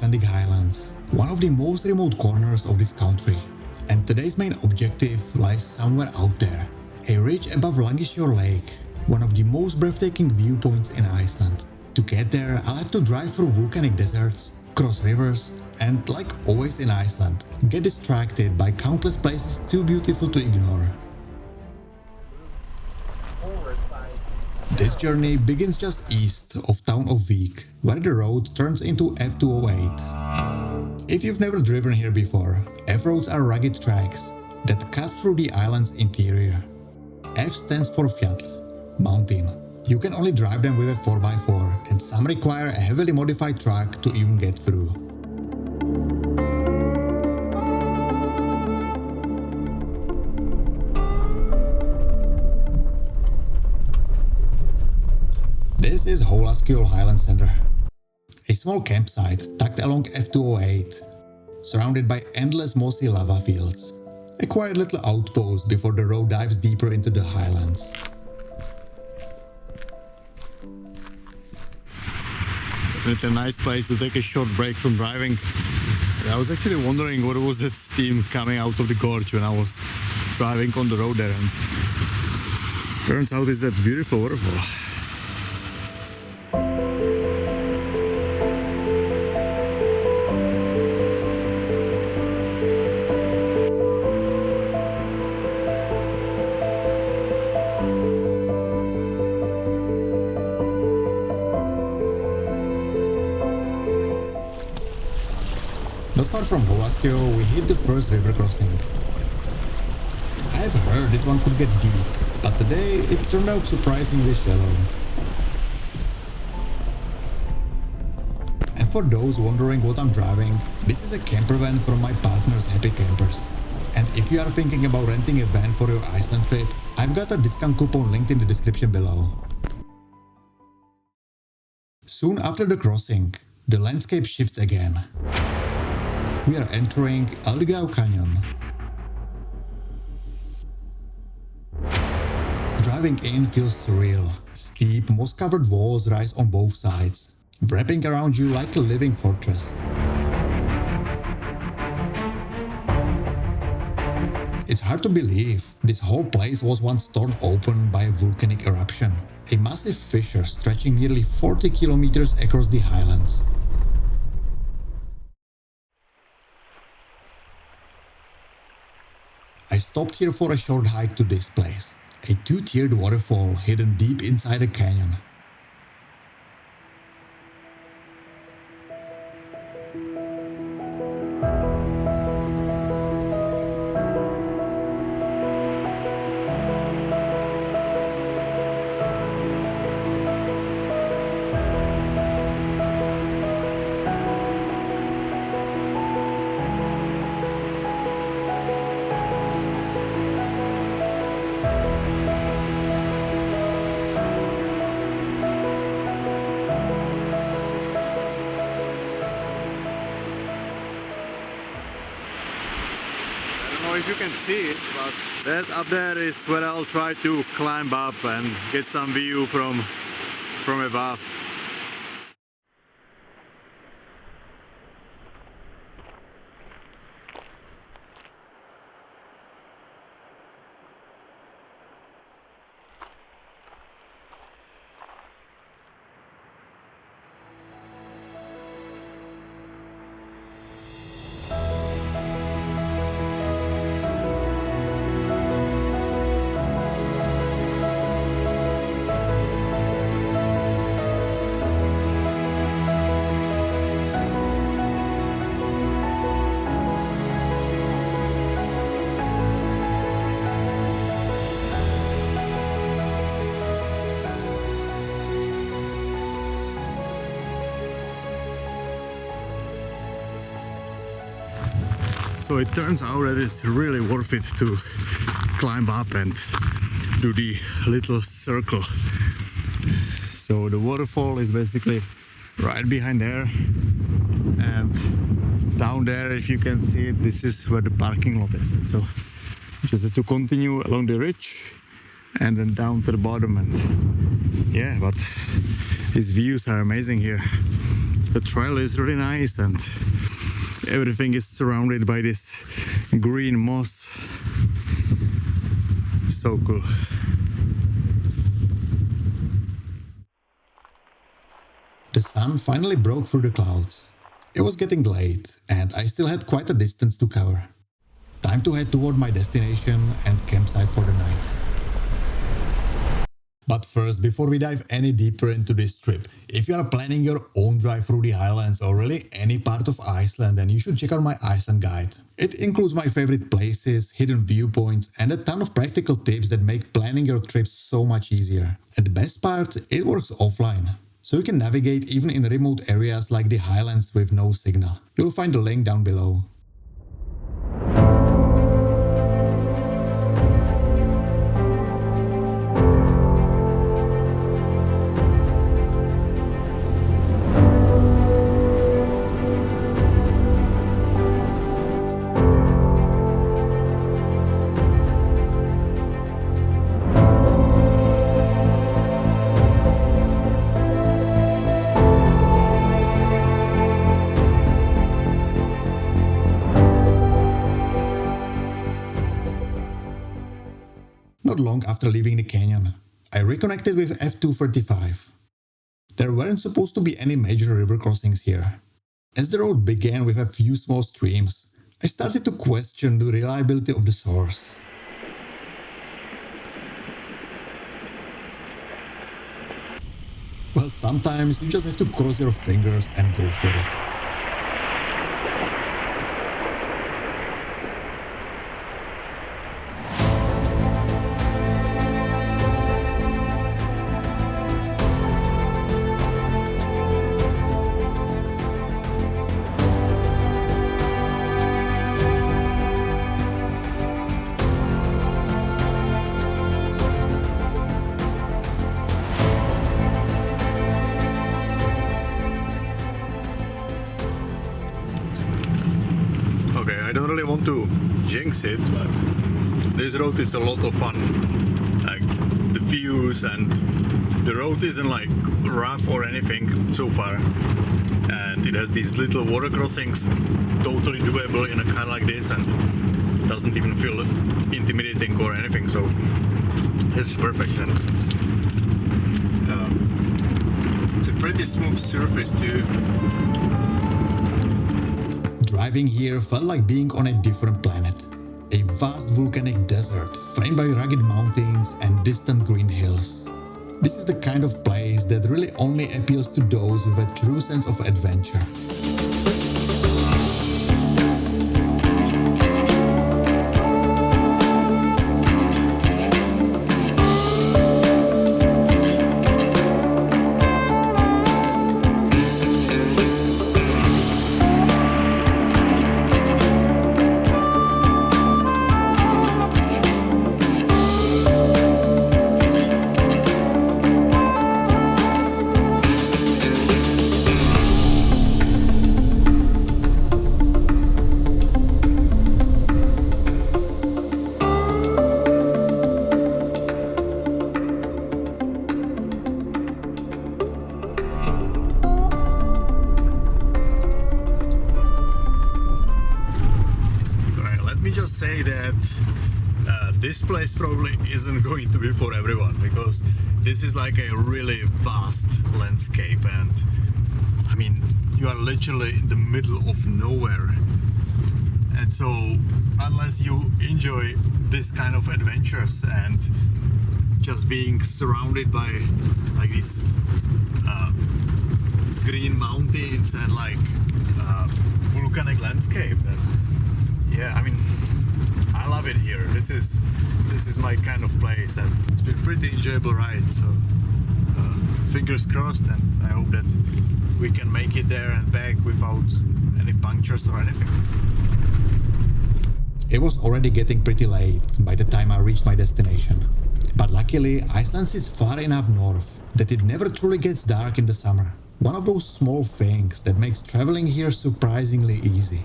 Icelandic Highlands, one of the most remote corners of this country. And today's main objective lies somewhere out there, a ridge above Langisjór Lake, one of the most breathtaking viewpoints in Iceland. To get there, I'll have to drive through volcanic deserts, cross rivers, and like always in Iceland, get distracted by countless places too beautiful to ignore. This journey begins just east of town of Vík, where the road turns into F208. If you've never driven here before, F-roads are rugged tracks that cut through the island's interior. F stands for fjall, mountain. You can only drive them with a 4x4, and some require a heavily modified truck to even get through. This is Hólaskjól Highlands Center, a small campsite tucked along F208, surrounded by endless mossy lava fields. A quiet little outpost before the road dives deeper into the highlands. It's a nice place to take a short break from driving. I was actually wondering what was that steam coming out of the gorge when I was driving on the road there, and turns out it's that beautiful waterfall. Not far from Hólaskjól, we hit the first river crossing. I've heard this one could get deep, but today it turned out surprisingly shallow. And for those wondering what I'm driving, this is a camper van from my partner's Happy Campers. And if you are thinking about renting a van for your Iceland trip, I've got a discount coupon linked in the description below. Soon after the crossing, the landscape shifts again. We are entering Eldgjá Canyon. Driving in feels surreal. Steep, moss-covered walls rise on both sides, wrapping around you like a living fortress. It's hard to believe this whole place was once torn open by a volcanic eruption, a massive fissure stretching nearly 40 kilometers across the highlands. I stopped here for a short hike to this place, a two-tiered waterfall hidden deep inside a canyon. If you can see it, but that up there is where I'll try to climb up and get some view from above. So it turns out that it's really worth it to climb up and do the little circle. So the waterfall is basically right behind there, and down there, if you can see it, this is where the parking lot is. And so just have to continue along the ridge and then down to the bottom, and yeah, but these views are amazing here. The trail is really nice and everything is surrounded by this green moss. So cool. The sun finally broke through the clouds. It was getting late and I still had quite a distance to cover. Time to head toward my destination and campsite for the night. But first, before we dive any deeper into this trip, if you are planning your own drive through the Highlands or really any part of Iceland, then you should check out my Iceland guide. It includes my favorite places, hidden viewpoints and a ton of practical tips that make planning your trips so much easier. And the best part, it works offline. So you can navigate even in remote areas like the Highlands with no signal. You'll find the link down below. Not long after leaving the canyon, I reconnected with F235. There weren't supposed to be any major river crossings here. As the road began with a few small streams, I started to question the reliability of the source. Well, sometimes you just have to cross your fingers and go for it. I don't really want to jinx it, but this road is a lot of fun. Like the views, and the road isn't like rough or anything so far. And it has these little water crossings, totally doable in a car like this, and doesn't even feel intimidating or anything. So it's perfect. And it's a pretty smooth surface too. Driving here felt like being on a different planet. A vast volcanic desert framed by rugged mountains and distant green hills. This is the kind of place that really only appeals to those with a true sense of adventure. Say that this place probably isn't going to be for everyone, because this is like a really vast landscape, and I mean, you are literally in the middle of nowhere. And so unless you enjoy this kind of adventures and just being surrounded by like these green mountains and like volcanic landscape, then yeah, I mean, I love it here. This is my kind of place, and it's been a pretty enjoyable ride. So fingers crossed, and I hope that we can make it there and back without any punctures or anything. It was already getting pretty late by the time I reached my destination. But luckily, Iceland sits far enough north that it never truly gets dark in the summer. One of those small things that makes traveling here surprisingly easy.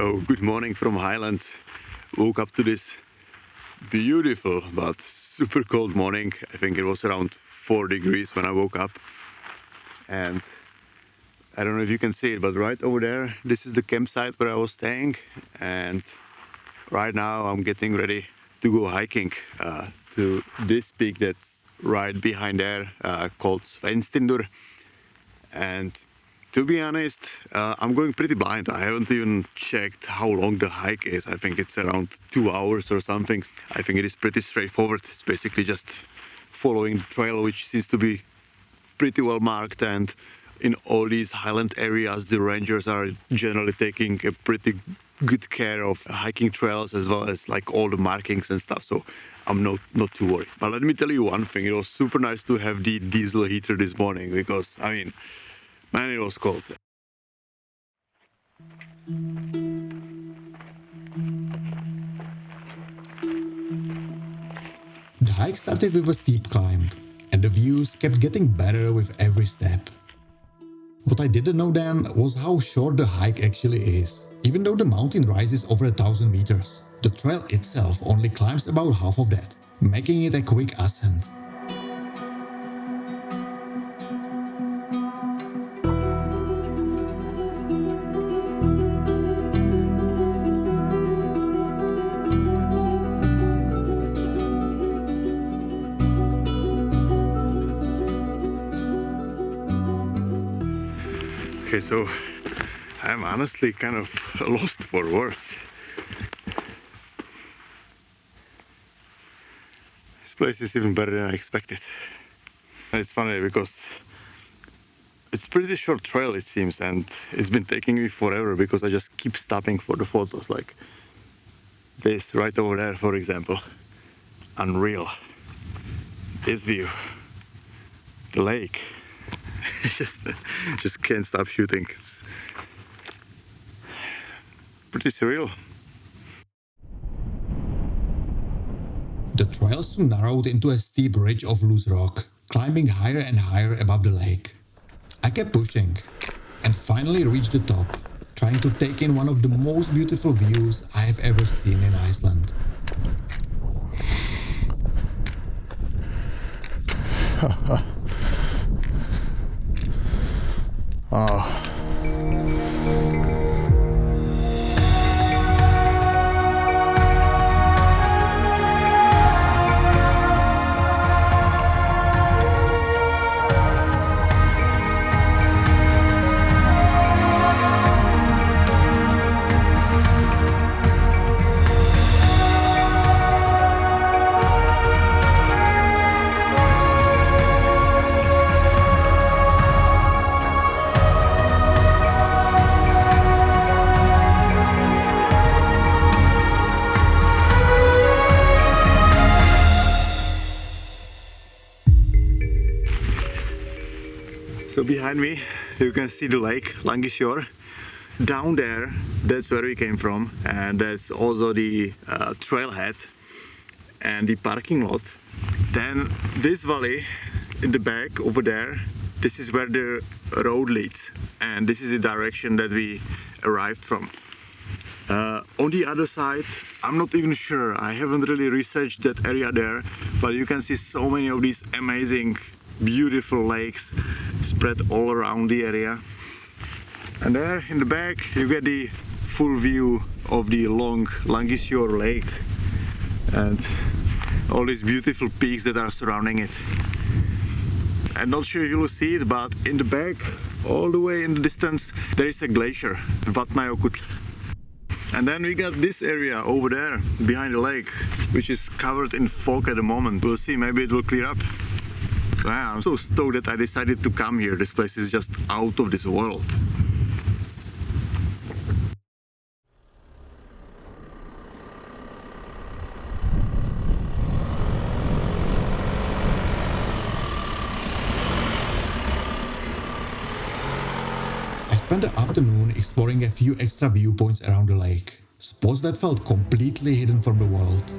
So good morning from Highland. Woke up to this beautiful but super cold morning. I think it was around 4 degrees when I woke up. And I don't know if you can see it, but right over there, this is the campsite where I was staying. And right now I'm getting ready to go hiking to this peak that's right behind there, called Sveinstindur. And to be honest, I'm going pretty blind. I haven't even checked how long the hike is. I think it's around 2 hours or something. I think it is pretty straightforward. It's basically just following the trail, which seems to be pretty well marked. And in all these highland areas, the rangers are generally taking a pretty good care of hiking trails as well as like all the markings and stuff. So I'm not too worried. But let me tell you one thing. It was super nice to have the diesel heater this morning because, I mean, man, it was cold. The hike started with a steep climb, and the views kept getting better with every step. What I didn't know then was how short the hike actually is. Even though the mountain rises over 1,000 meters, the trail itself only climbs about half of that, making it a quick ascent. Okay, so I'm honestly kind of lost for words. This place is even better than I expected. And it's funny because it's pretty short trail, it seems, and it's been taking me forever because I just keep stopping for the photos, like this right over there, for example. Unreal. This view. The lake. just can't stop shooting. It's pretty surreal. The trail soon narrowed into a steep ridge of loose rock, climbing higher and higher above the lake. I kept pushing, and finally reached the top, trying to take in one of the most beautiful views I have ever seen in Iceland. Oh. So behind me you can see the lake, Langisjór. Down there, that's where we came from, and that's also the trailhead and the parking lot. Then this valley in the back over there, this is where the road leads, and this is the direction that we arrived from. On the other side, I'm not even sure, I haven't really researched that area there, but you can see so many of these amazing beautiful lakes spread all around the area. And there in the back you get the full view of the long Langisjór Lake and all these beautiful peaks that are surrounding it. I'm not sure if you will see it, but in the back, all the way in the distance, there is a glacier, Vatnajökull. And then we got this area over there behind the lake, which is covered in fog at the moment. We'll see, maybe it will clear up. Wow, I'm so stoked that I decided to come here. This place is just out of this world. I spent the afternoon exploring a few extra viewpoints around the lake, spots that felt completely hidden from the world.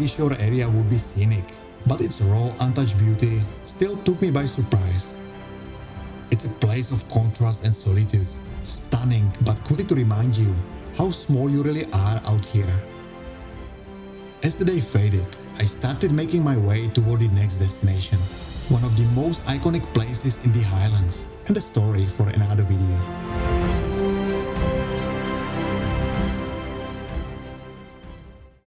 Langisjór area would be scenic, but its raw, untouched beauty still took me by surprise. It's a place of contrast and solitude, stunning but quickly to remind you how small you really are out here. As the day faded, I started making my way toward the next destination, one of the most iconic places in the Highlands, and a story for another video.